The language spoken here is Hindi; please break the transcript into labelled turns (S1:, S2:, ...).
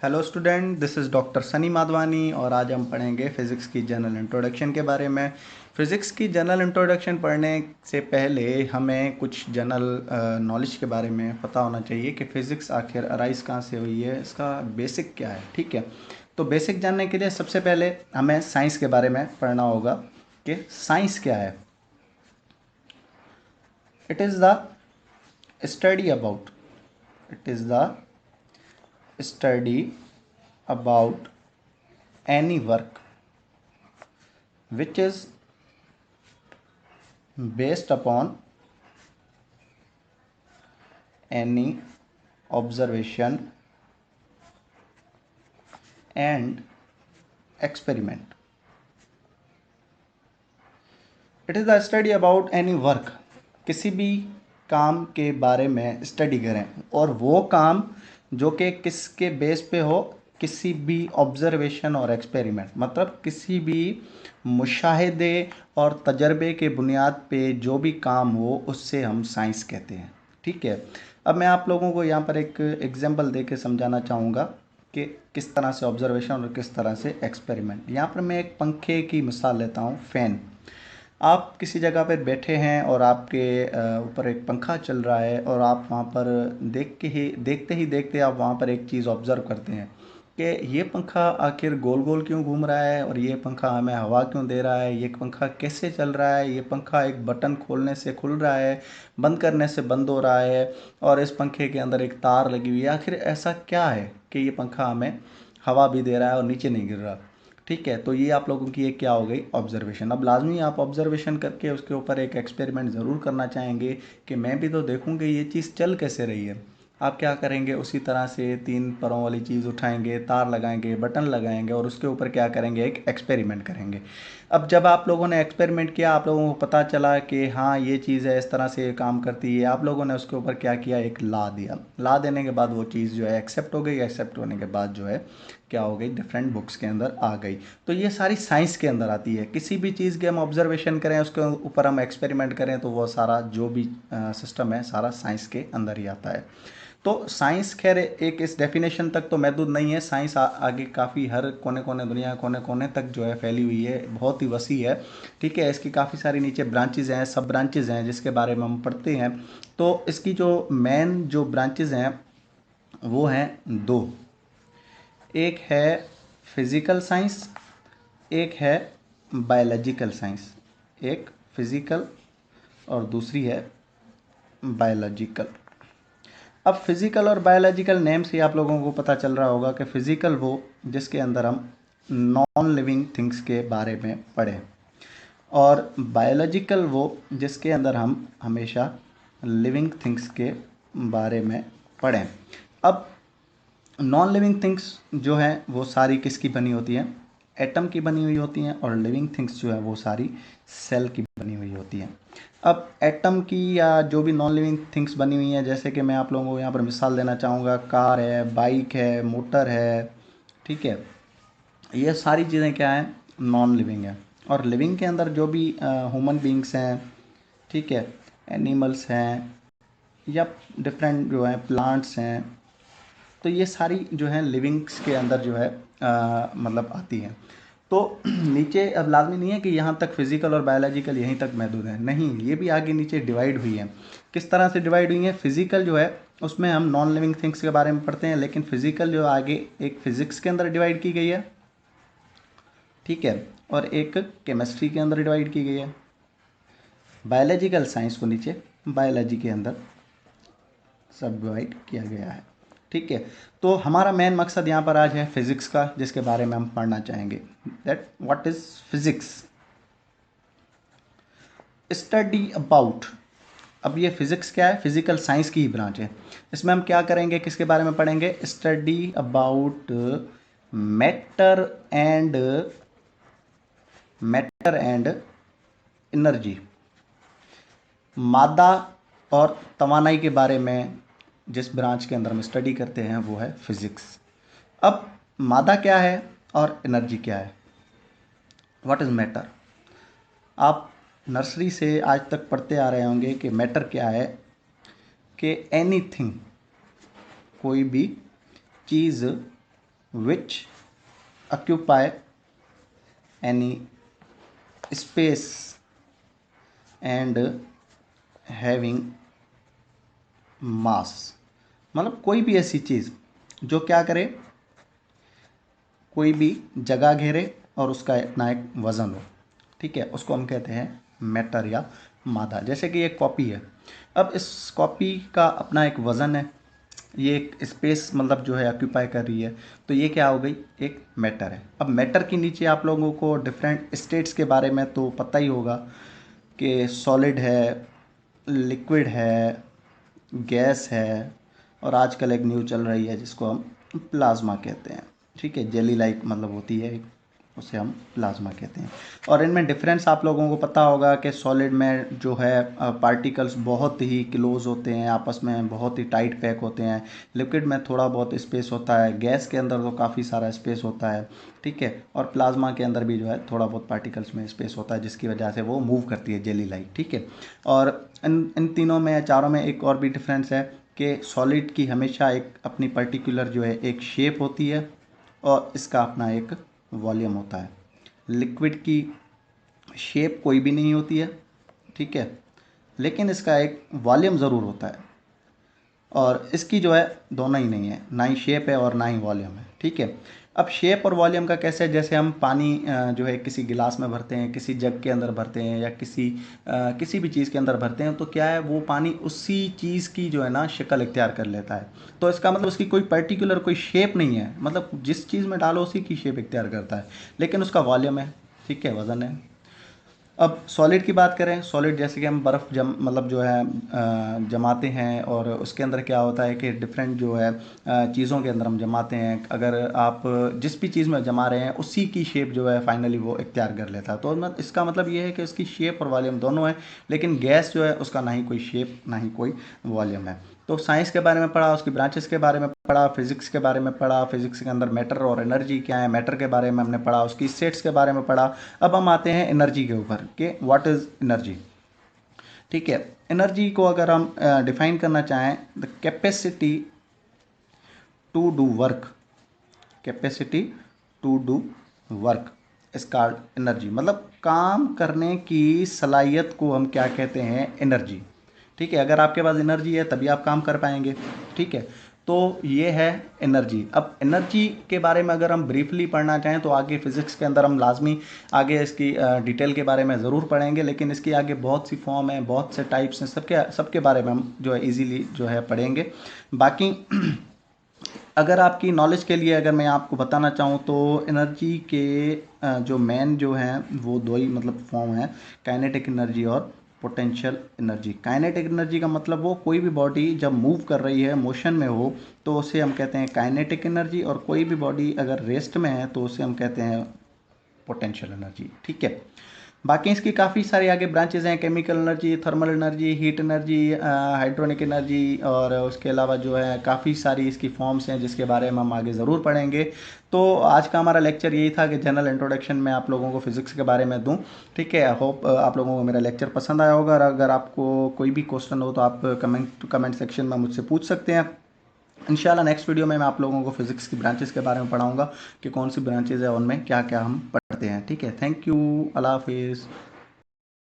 S1: Hello student, this is doctor Sunny Madhvani और आज हम पढ़ेंगे फ़िज़िक्स की जनरल इंट्रोडक्शन के बारे में। फ़िज़िक्स की जनरल इंट्रोडक्शन पढ़ने से पहले हमें कुछ जनरल नॉलेज के बारे में पता होना चाहिए कि फ़िज़िक्स आखिर अराइज़ कहाँ से हुई है, इसका बेसिक क्या है। ठीक है, तो बेसिक जानने के लिए सबसे पहले हमें साइंस के बारे में पढ़ना होगा कि साइंस क्या है। It is the study about it is the study about any work which is based upon any observation and experiment. It is the study about any work. किसी भी काम के बारे में स्टडी करें और वो काम जो कि किसके बेस पे हो, किसी भी ऑब्जर्वेशन और एक्सपेरिमेंट, मतलब किसी भी मुशाहिदे और तजर्बे के बुनियाद पे जो भी काम हो उससे हम साइंस कहते हैं। ठीक है, अब मैं आप लोगों को यहाँ पर एक एग्जांपल दे के समझाना चाहूँगा कि किस तरह से ऑब्जर्वेशन और किस तरह से एक्सपेरिमेंट। यहाँ पर मैं एक पंखे की मिसाल लेता हूँ, फ़ैन। आप किसी जगह पर बैठे हैं और आपके ऊपर एक पंखा चल रहा है और आप वहाँ पर देखते ही देखते आप वहाँ पर एक चीज़ ऑब्ज़र्व करते हैं कि ये पंखा आखिर गोल गोल क्यों घूम रहा है और ये पंखा हमें हवा क्यों दे रहा है, ये पंखा कैसे चल रहा है, ये पंखा एक बटन खोलने से खुल रहा है, बंद करने से बंद हो रहा है और इस पंखे के अंदर एक तार लगी हुई है। आखिर ऐसा क्या है कि ये पंखा हमें हवा भी दे रहा है और नीचे नहीं गिर रहा। ठीक है, तो ये आप लोगों की एक क्या हो गई, ऑब्जर्वेशन। अब लाजमी आप ऑब्जर्वेशन करके उसके ऊपर एक एक्सपेरिमेंट ज़रूर करना चाहेंगे कि मैं भी तो देखूंगे ये चीज़ चल कैसे रही है। आप क्या करेंगे, उसी तरह से 3 पैरों वाली चीज़ उठाएंगे, तार लगाएंगे, बटन लगाएंगे और उसके ऊपर क्या करेंगे, एक एक्सपेरिमेंट करेंगे। अब जब आप लोगों ने एक्सपेरिमेंट किया, आप लोगों को पता चला कि हाँ ये चीज़ है, इस तरह से ये काम करती है, आप लोगों ने उसके ऊपर क्या किया, एक ला दिया। ला देने के बाद वो चीज़ जो है एक्सेप्ट हो गई। एक्सेप्ट होने के बाद जो है क्या हो गई, डिफरेंट बुक्स के अंदर आ गई। तो ये सारी साइंस के अंदर आती है। किसी भी चीज़ के हम ऑब्जर्वेशन करें, उसके ऊपर हम एक्सपेरिमेंट करें, तो वो सारा जो भी सिस्टम है सारा साइंस के अंदर ही आता है। तो साइंस खैर एक इस डेफिनेशन तक तो महदूद नहीं है। साइंस आगे काफ़ी हर कोने कोने, दुनिया कोने कोने तक जो है फैली हुई है, बहुत ही वसी है। ठीक है, इसकी काफ़ी सारी नीचे ब्रांचेज हैं, सब ब्रांचेज हैं जिसके बारे में हम पढ़ते हैं। तो इसकी जो मेन जो ब्रांचेज हैं वो हैं दो। एक है फिज़िकल साइंस, एक है बायोलॉजिकल साइंस। एक फिज़िकल और दूसरी है बायोलॉजिकल। अब फिज़िकल और बायोलॉजिकल नेम से आप लोगों को पता चल रहा होगा कि फ़िज़िकल वो जिसके अंदर हम नॉन लिविंग थिंग्स के बारे में पढ़ें और बायोलॉजिकल वो जिसके अंदर हम हमेशा लिविंग थिंग्स के बारे में पढ़ें। अब नॉन लिविंग थिंग्स जो हैं वो सारी किसकी बनी होती हैं, एटम की बनी हुई होती हैं, और लिविंग थिंग्स जो है वो सारी सेल की बनी हुई होती हैं। अब एटम की या जो भी नॉन लिविंग थिंग्स बनी हुई हैं, जैसे कि मैं आप लोगों को यहाँ पर मिसाल देना चाहूँगा, कार है, बाइक है, मोटर है। ठीक है, ये सारी चीज़ें क्या हैं, नॉन लिविंग है। और लिविंग के अंदर जो भी ह्यूमन बींग्स हैं, ठीक है, एनिमल्स हैं या डिफरेंट जो है प्लांट्स हैं, तो ये सारी जो है लिविंग्स के अंदर जो है मतलब आती हैं। तो नीचे अब लाजमी नहीं है कि यहाँ तक फिज़िकल और बायोलॉजिकल यहीं तक महदूद है, नहीं, ये भी आगे नीचे डिवाइड हुई हैं। किस तरह से डिवाइड हुई हैं, फिज़िकल जो है उसमें हम नॉन लिविंग थिंग्स के बारे में पढ़ते हैं, लेकिन फिज़िकल जो आगे एक फिज़िक्स के अंदर डिवाइड की गई है, ठीक है, और एक केमिस्ट्री के अंदर डिवाइड की गई है। बायोलॉजिकल साइंस को नीचे बायोलॉजी के अंदर सब डिवाइड किया गया है। ठीक है, तो हमारा मेन मकसद यहाँ पर आज है फिज़िक्स का, जिसके बारे में हम पढ़ना चाहेंगे। That what is physics, study about. अब ये फिज़िक्स क्या है, फिज़िकल साइंस की ही ब्रांच है। इसमें हम क्या करेंगे, किसके बारे में पढ़ेंगे, study about matter and energy. मादा और तवानाई के बारे में जिस ब्रांच के अंदर हम स्टडी करते हैं वो है फिज़िक्स। अब मादा क्या है और एनर्जी क्या है, व्हाट इज़ मैटर। आप नर्सरी से आज तक पढ़ते आ रहे होंगे कि मैटर क्या है, कि एनीथिंग, कोई भी चीज़ which occupy any space and having mass. मतलब कोई भी ऐसी चीज़ जो क्या करे, कोई भी जगह घेरे और उसका अपना एक वज़न हो, ठीक है, उसको हम कहते हैं मैटर या मादा। जैसे कि एक कॉपी है, अब इस कॉपी का अपना एक वज़न है, ये एक स्पेस मतलब जो है ऑक्यूपाई कर रही है, तो ये क्या हो गई, एक मैटर है। अब मैटर के नीचे आप लोगों को डिफरेंट स्टेट्स के बारे में तो पता ही होगा कि सॉलिड है, लिक्विड है, गैस है, और आजकल एक न्यू चल रही है जिसको हम प्लाज्मा कहते हैं, ठीक है, जेली लाइक मतलब होती है, उसे हम प्लाज्मा कहते हैं। और इनमें डिफरेंस आप लोगों को पता होगा कि सॉलिड में जो है पार्टिकल्स बहुत ही क्लोज होते हैं, आपस में बहुत ही टाइट पैक होते हैं। लिक्विड में थोड़ा बहुत स्पेस होता है, गैस के अंदर तो काफ़ी सारा स्पेस होता है, ठीक है, और प्लाज्मा के अंदर भी जो है थोड़ा बहुत पार्टिकल्स में स्पेस होता है, जिसकी वजह से वो मूव करती है जेली लाइक, ठीक है। और इन तीनों में, चारों में एक और भी डिफरेंस है कि सॉलिड की हमेशा एक अपनी पर्टिकुलर जो है एक शेप होती है और इसका अपना एक वॉल्यूम होता है। लिक्विड की शेप कोई भी नहीं होती है, ठीक है, लेकिन इसका एक वॉल्यूम ज़रूर होता है, और इसकी जो है दोनों ही नहीं है, ना ही शेप है और ना ही वॉल्यूम है, ठीक है। अब शेप और वॉल्यूम का कैसे, जैसे हम पानी जो है किसी गिलास में भरते हैं, किसी जग के अंदर भरते हैं, या किसी भी चीज़ के अंदर भरते हैं, तो क्या है, वो पानी उसी चीज़ की जो है ना शक्ल इख्तियार कर लेता है। तो इसका मतलब उसकी कोई पर्टिकुलर कोई शेप नहीं है, मतलब जिस चीज़ में डालो उसी की शेप इख्तियार करता है, लेकिन उसका वॉल्यूम है, ठीक है, वज़न है। अब सॉलिड की बात करें, सॉलिड जैसे कि हम बर्फ़ मतलब जो है जमाते हैं, और उसके अंदर क्या होता है कि डिफरेंट जो है चीज़ों के अंदर हम जमाते हैं, अगर आप जिस भी चीज़ में जमा रहे हैं उसी की शेप जो है फाइनली वो इख्तियार कर लेता है। तो इसका मतलब ये है कि उसकी शेप और वॉल्यूम दोनों है, लेकिन गैस जो है उसका ना ही कोई शेप ना ही कोई वॉल्यूम है। तो साइंस के बारे में पढ़ा, उसकी ब्रांचेस के बारे में पढ़ा, फिजिक्स के बारे में पढ़ा, फिजिक्स के अंदर मैटर और एनर्जी क्या है, मैटर के बारे में हमने पढ़ा, उसकी स्टेट्स के बारे में पढ़ा। अब हम आते हैं एनर्जी के ऊपर कि व्हाट इज़ एनर्जी, ठीक है। एनर्जी को अगर हम डिफाइन करना चाहें, the capacity to do work, capacity to do work is called energy. मतलब काम करने की सलाहियत को हम क्या कहते हैं, एनर्जी, ठीक है। अगर आपके पास एनर्जी है तभी आप काम कर पाएंगे, ठीक है। तो ये है एनर्जी। अब एनर्जी के बारे में अगर हम ब्रीफली पढ़ना चाहें तो आगे फिजिक्स के अंदर हम लाजमी आगे इसकी डिटेल के बारे में ज़रूर पढ़ेंगे, लेकिन इसकी आगे बहुत सी फॉर्म है, बहुत से टाइप्स हैं, सबके सबके बारे में हम जो है इजीली जो है पढ़ेंगे। बाकी अगर आपकी नॉलेज के लिए अगर मैं आपको बताना चाहूँ तो एनर्जी के जो मेन जो हैं वो दो ही मतलब फॉर्म है, काइनेटिक एनर्जी और पोटेंशियल एनर्जी। काइनेटिक एनर्जी का मतलब वो कोई भी बॉडी जब मूव कर रही है, मोशन में हो, तो उसे हम कहते हैं काइनेटिक एनर्जी, और कोई भी बॉडी अगर रेस्ट में है तो उसे हम कहते हैं पोटेंशियल एनर्जी, ठीक है। बाकी इसकी काफ़ी सारी आगे ब्रांचेज हैं, chemical energy, thermal energy, heat energy, hydronic energy, और उसके अलावा जो है काफ़ी सारी इसकी फॉर्म्स हैं जिसके बारे में हम आगे ज़रूर पढ़ेंगे। तो आज का हमारा लेक्चर यही था कि जनरल इंट्रोडक्शन में आप लोगों को फिज़िक्स के बारे में दूं, ठीक है। आई होप आप लोगों को मेरा लेक्चर पसंद आया होगा, और अगर आपको कोई भी क्वेश्चन हो तो आप कमेंट सेक्शन में मुझसे पूछ सकते हैं। इंशाल्लाह नेक्स्ट वीडियो में मैं आप लोगों को फिजिक्स की ब्रांचेस के बारे में पढ़ाऊंगा कि कौन सी ब्रांचेज है, उनमें क्या क्या हम पढ़ते हैं, ठीक है। थैंक यू, अल्लाह हाफिज़।